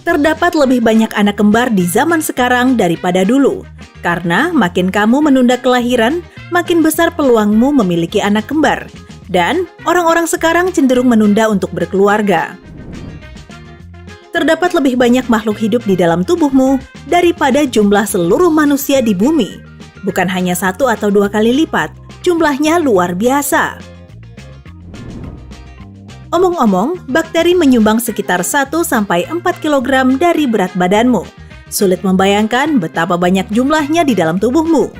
Terdapat lebih banyak anak kembar di zaman sekarang daripada dulu. Karena makin kamu menunda kelahiran, makin besar peluangmu memiliki anak kembar. Dan orang-orang sekarang cenderung menunda untuk berkeluarga. Terdapat lebih banyak makhluk hidup di dalam tubuhmu daripada jumlah seluruh manusia di bumi. Bukan hanya 1 atau 2 kali lipat, jumlahnya luar biasa. Omong-omong, bakteri menyumbang sekitar 1-4 kg dari berat badanmu. Sulit membayangkan betapa banyak jumlahnya di dalam tubuhmu.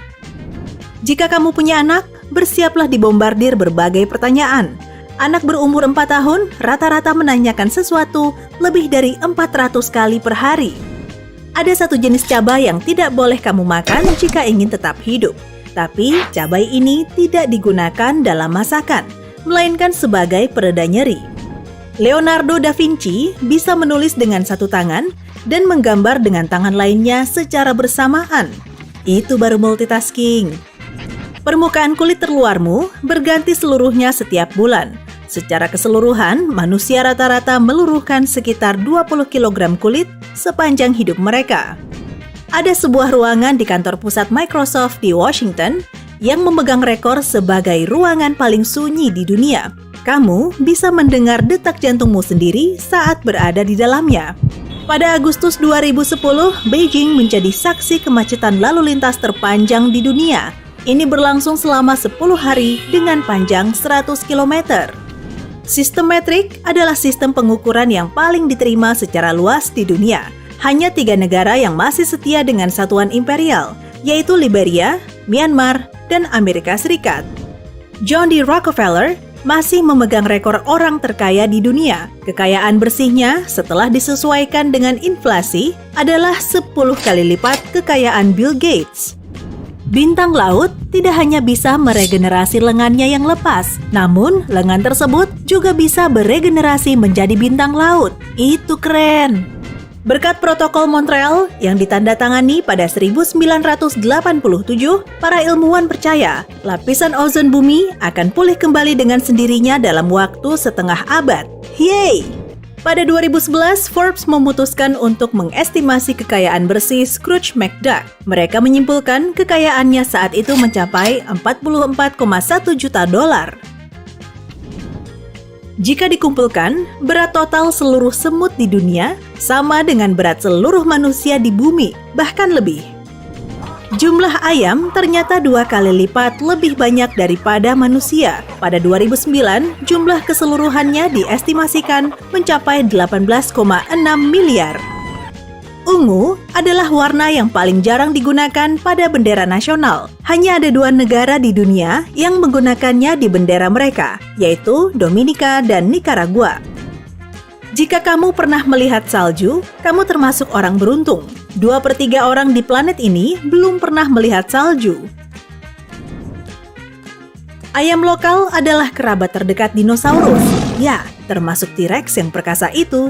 Jika kamu punya anak, bersiaplah dibombardir berbagai pertanyaan. Anak berumur 4 tahun rata-rata menanyakan sesuatu lebih dari 400 kali per hari. Ada satu jenis cabai yang tidak boleh kamu makan jika ingin tetap hidup. Tapi cabai ini tidak digunakan dalam masakan, melainkan sebagai pereda nyeri. Leonardo da Vinci bisa menulis dengan satu tangan dan menggambar dengan tangan lainnya secara bersamaan. Itu baru multitasking. Permukaan kulit terluarmu berganti seluruhnya setiap bulan. Secara keseluruhan, manusia rata-rata meluruhkan sekitar 20 kg kulit sepanjang hidup mereka. Ada sebuah ruangan di kantor pusat Microsoft di Washington yang memegang rekor sebagai ruangan paling sunyi di dunia. Kamu bisa mendengar detak jantungmu sendiri saat berada di dalamnya. Pada Agustus 2010, Beijing menjadi saksi kemacetan lalu lintas terpanjang di dunia. Ini berlangsung selama 10 hari dengan panjang 100 km. Sistem metrik adalah sistem pengukuran yang paling diterima secara luas di dunia. Hanya 3 negara yang masih setia dengan satuan imperial, yaitu Liberia, Myanmar, dan Amerika Serikat. John D. Rockefeller masih memegang rekor orang terkaya di dunia. Kekayaan bersihnya setelah disesuaikan dengan inflasi adalah 10 kali lipat kekayaan Bill Gates. Bintang laut tidak hanya bisa meregenerasi lengannya yang lepas, namun lengan tersebut juga bisa beregenerasi menjadi bintang laut. Itu keren! Berkat protokol Montreal yang ditandatangani pada 1987, para ilmuwan percaya lapisan ozon bumi akan pulih kembali dengan sendirinya dalam waktu setengah abad. Yeay! Pada 2011, Forbes memutuskan untuk mengestimasi kekayaan bersih Scrooge McDuck. Mereka menyimpulkan kekayaannya saat itu mencapai 44,1 juta dolar. Jika dikumpulkan, berat total seluruh semut di dunia sama dengan berat seluruh manusia di bumi, bahkan lebih. Jumlah ayam ternyata 2 kali lipat lebih banyak daripada manusia. Pada 2009, jumlah keseluruhannya diestimasikan mencapai 18,6 miliar. Ungu adalah warna yang paling jarang digunakan pada bendera nasional. Hanya ada 2 negara di dunia yang menggunakannya di bendera mereka, yaitu Dominika dan Nicaragua. Jika kamu pernah melihat salju, kamu termasuk orang beruntung. 2/3 orang di planet ini belum pernah melihat salju. Ayam lokal adalah kerabat terdekat dinosaurus. Ya, termasuk T-Rex yang perkasa itu.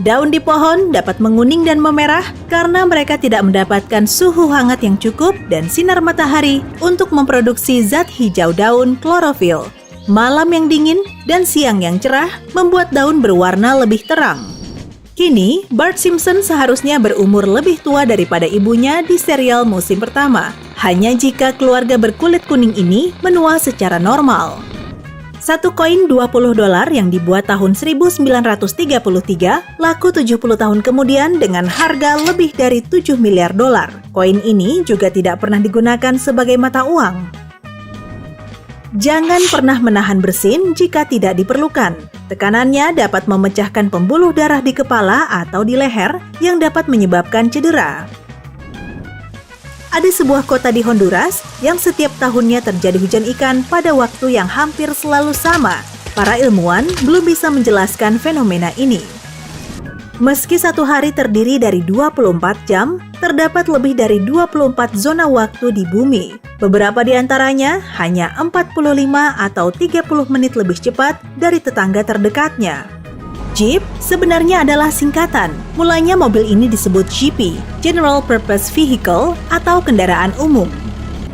Daun di pohon dapat menguning dan memerah karena mereka tidak mendapatkan suhu hangat yang cukup dan sinar matahari untuk memproduksi zat hijau daun klorofil. Malam yang dingin dan siang yang cerah membuat daun berwarna lebih terang. Kini, Bart Simpson seharusnya berumur lebih tua daripada ibunya di serial musim pertama, hanya jika keluarga berkulit kuning ini menua secara normal. Satu koin $20 yang dibuat tahun 1933 laku 70 tahun kemudian dengan harga lebih dari $7 miliar. Koin ini juga tidak pernah digunakan sebagai mata uang. Jangan pernah menahan bersin jika tidak diperlukan. Tekanannya dapat memecahkan pembuluh darah di kepala atau di leher yang dapat menyebabkan cedera. Ada sebuah kota di Honduras yang setiap tahunnya terjadi hujan ikan pada waktu yang hampir selalu sama. Para ilmuwan belum bisa menjelaskan fenomena ini. Meski satu hari terdiri dari 24 jam, terdapat lebih dari 24 zona waktu di bumi. Beberapa di antaranya hanya 45 atau 30 menit lebih cepat dari tetangga terdekatnya. Jeep sebenarnya adalah singkatan. Mulanya mobil ini disebut GP, General Purpose Vehicle atau kendaraan umum.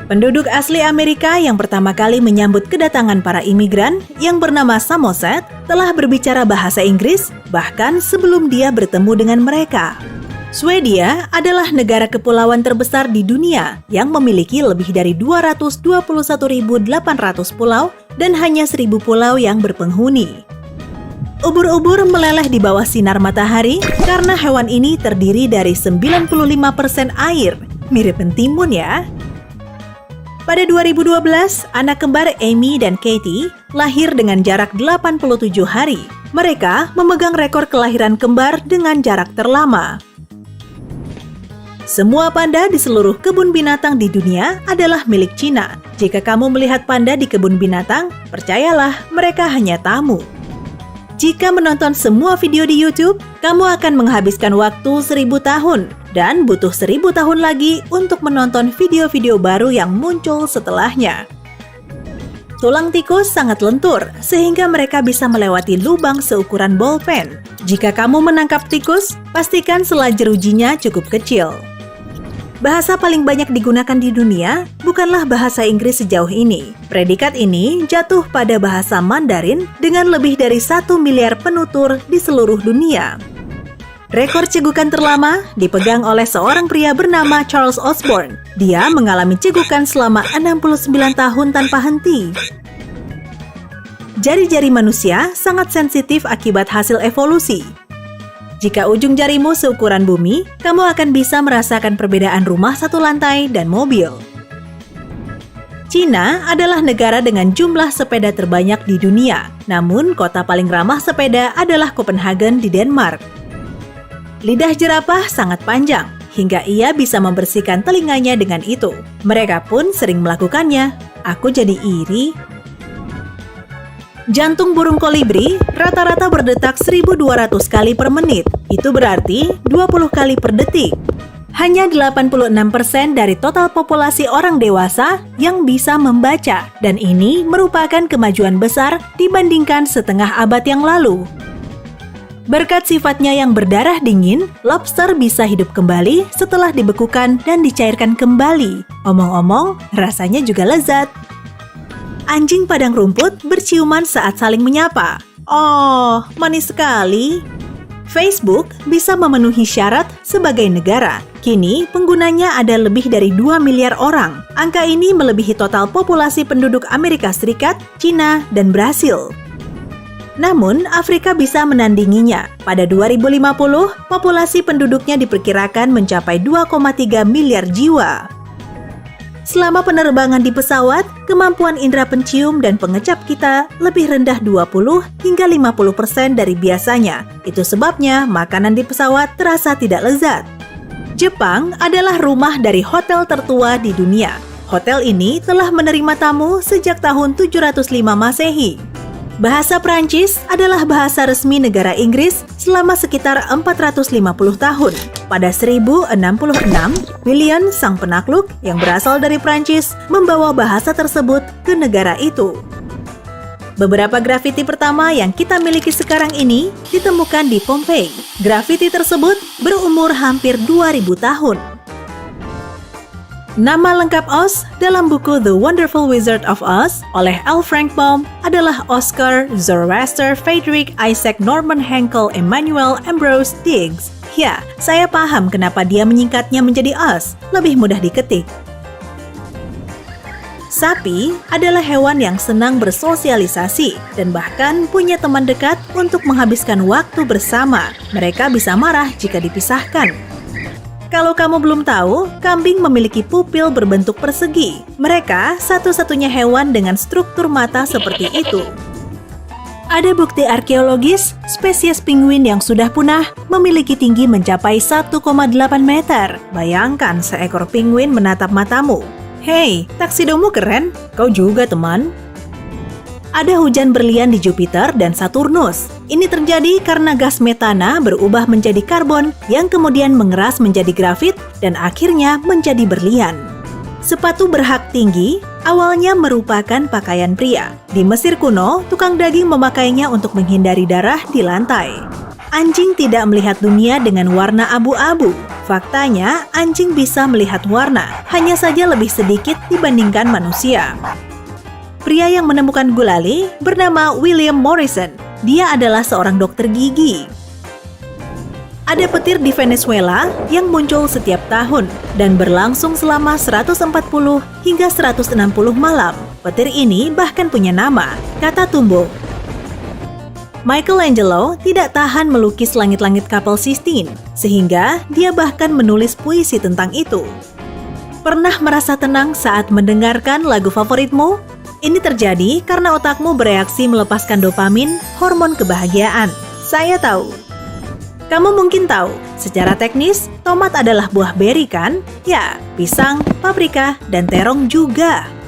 Penduduk asli Amerika yang pertama kali menyambut kedatangan para imigran yang bernama Samoset telah berbicara bahasa Inggris bahkan sebelum dia bertemu dengan mereka. Swedia adalah negara kepulauan terbesar di dunia yang memiliki lebih dari 221.800 pulau dan hanya 1.000 pulau yang berpenghuni. Ubur-ubur meleleh di bawah sinar matahari karena hewan ini terdiri dari 95% air. Mirip mentimun ya. Pada 2012, anak kembar Amy dan Katie lahir dengan jarak 87 hari. Mereka memegang rekor kelahiran kembar dengan jarak terlama. Semua panda di seluruh kebun binatang di dunia adalah milik Cina. Jika kamu melihat panda di kebun binatang, percayalah mereka hanya tamu. Jika menonton semua video di YouTube, kamu akan menghabiskan waktu 1000 tahun dan butuh 1000 tahun lagi untuk menonton video-video baru yang muncul setelahnya. Tulang tikus sangat lentur, sehingga mereka bisa melewati lubang seukuran bolpen. Jika kamu menangkap tikus, pastikan sela jerujinya cukup kecil. Bahasa paling banyak digunakan di dunia bukanlah bahasa Inggris sejauh ini. Predikat ini jatuh pada bahasa Mandarin dengan lebih dari 1 miliar penutur di seluruh dunia. Rekor cegukan terlama dipegang oleh seorang pria bernama Charles Osborne. Dia mengalami cegukan selama 69 tahun tanpa henti. Jari-jari manusia sangat sensitif akibat hasil evolusi. Jika ujung jarimu seukuran bumi, kamu akan bisa merasakan perbedaan rumah satu lantai dan mobil. Cina adalah negara dengan jumlah sepeda terbanyak di dunia, namun kota paling ramah sepeda adalah Copenhagen di Denmark. Lidah jerapah sangat panjang, hingga ia bisa membersihkan telinganya dengan itu. Mereka pun sering melakukannya. Aku jadi iri. Jantung burung kolibri rata-rata berdetak 1.200 kali per menit. Itu berarti 20 kali per detik. Hanya 86% dari total populasi orang dewasa yang bisa membaca, dan ini merupakan kemajuan besar dibandingkan setengah abad yang lalu. Berkat sifatnya yang berdarah dingin, lobster bisa hidup kembali setelah dibekukan dan dicairkan kembali. Omong-omong, rasanya juga lezat. Anjing padang rumput berciuman saat saling menyapa. Oh, manis sekali. Facebook bisa memenuhi syarat sebagai negara. Kini, penggunanya ada lebih dari 2 miliar orang. Angka ini melebihi total populasi penduduk Amerika Serikat, Cina, dan Brasil. Namun, Afrika bisa menandinginya. Pada 2050, populasi penduduknya diperkirakan mencapai 2,3 miliar jiwa. Selama penerbangan di pesawat, kemampuan indera pencium dan pengecap kita lebih rendah 20 hingga 50% dari biasanya. Itu sebabnya makanan di pesawat terasa tidak lezat. Jepang adalah rumah dari hotel tertua di dunia. Hotel ini telah menerima tamu sejak tahun 705 Masehi. Bahasa Prancis adalah bahasa resmi negara Inggris selama sekitar 450 tahun. Pada 1066, William sang penakluk yang berasal dari Prancis membawa bahasa tersebut ke negara itu. Beberapa grafiti pertama yang kita miliki sekarang ini ditemukan di Pompei. Grafiti tersebut berumur hampir 2000 tahun. Nama lengkap Oz dalam buku The Wonderful Wizard of Oz oleh L. Frank Baum adalah Oscar Zoroaster Friedrich Isaac Norman Henkel Emmanuel Ambrose Diggs. Ya, saya paham kenapa dia menyingkatnya menjadi Oz, lebih mudah diketik. Sapi adalah hewan yang senang bersosialisasi dan bahkan punya teman dekat untuk menghabiskan waktu bersama. Mereka bisa marah jika dipisahkan. Kalau kamu belum tahu, kambing memiliki pupil berbentuk persegi. Mereka satu-satunya hewan dengan struktur mata seperti itu. Ada bukti arkeologis, spesies penguin yang sudah punah memiliki tinggi mencapai 1,8 meter. Bayangkan seekor penguin menatap matamu. Hei, taksidomu keren. Kau juga, teman. Ada hujan berlian di Jupiter dan Saturnus. Ini terjadi karena gas metana berubah menjadi karbon yang kemudian mengeras menjadi grafit dan akhirnya menjadi berlian. Sepatu berhak tinggi awalnya merupakan pakaian pria. Di Mesir kuno, tukang daging memakainya untuk menghindari darah di lantai. Anjing tidak melihat dunia dengan warna abu-abu. Faktanya, anjing bisa melihat warna, hanya saja lebih sedikit dibandingkan manusia. Pria yang menemukan gulali bernama William Morrison. Dia adalah seorang dokter gigi. Ada petir di Venezuela yang muncul setiap tahun dan berlangsung selama 140 hingga 160 malam. Petir ini bahkan punya nama, Catatumbo. Michelangelo tidak tahan melukis langit-langit kapal Sistine, sehingga dia bahkan menulis puisi tentang itu. Pernah merasa tenang saat mendengarkan lagu favoritmu? Ini terjadi karena otakmu bereaksi melepaskan dopamin, hormon kebahagiaan. Saya tahu. Kamu mungkin tahu, secara teknis, tomat adalah buah beri kan? Ya, pisang, paprika, dan terong juga.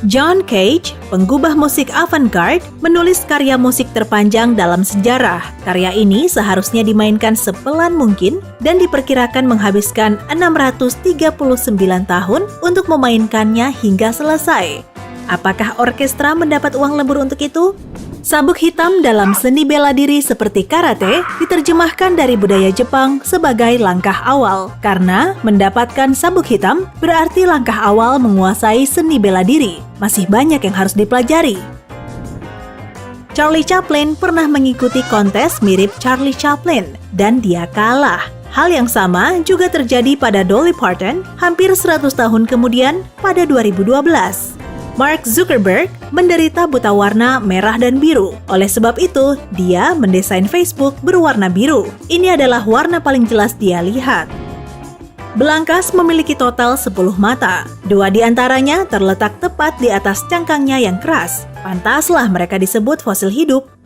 John Cage, penggubah musik avant-garde, menulis karya musik terpanjang dalam sejarah. Karya ini seharusnya dimainkan sepelan mungkin dan diperkirakan menghabiskan 639 tahun untuk memainkannya hingga selesai. Apakah orkestra mendapat uang lembur untuk itu? Sabuk hitam dalam seni bela diri seperti karate diterjemahkan dari budaya Jepang sebagai langkah awal. Karena mendapatkan sabuk hitam berarti langkah awal menguasai seni bela diri. Masih banyak yang harus dipelajari. Charlie Chaplin pernah mengikuti kontes mirip Charlie Chaplin dan dia kalah. Hal yang sama juga terjadi pada Dolly Parton hampir 100 tahun kemudian pada 2012. Mark Zuckerberg menderita buta warna merah dan biru. Oleh sebab itu, dia mendesain Facebook berwarna biru. Ini adalah warna paling jelas dia lihat. Belangkas memiliki total 10 mata. 2 di antaranya terletak tepat di atas cangkangnya yang keras. Pantaslah mereka disebut fosil hidup.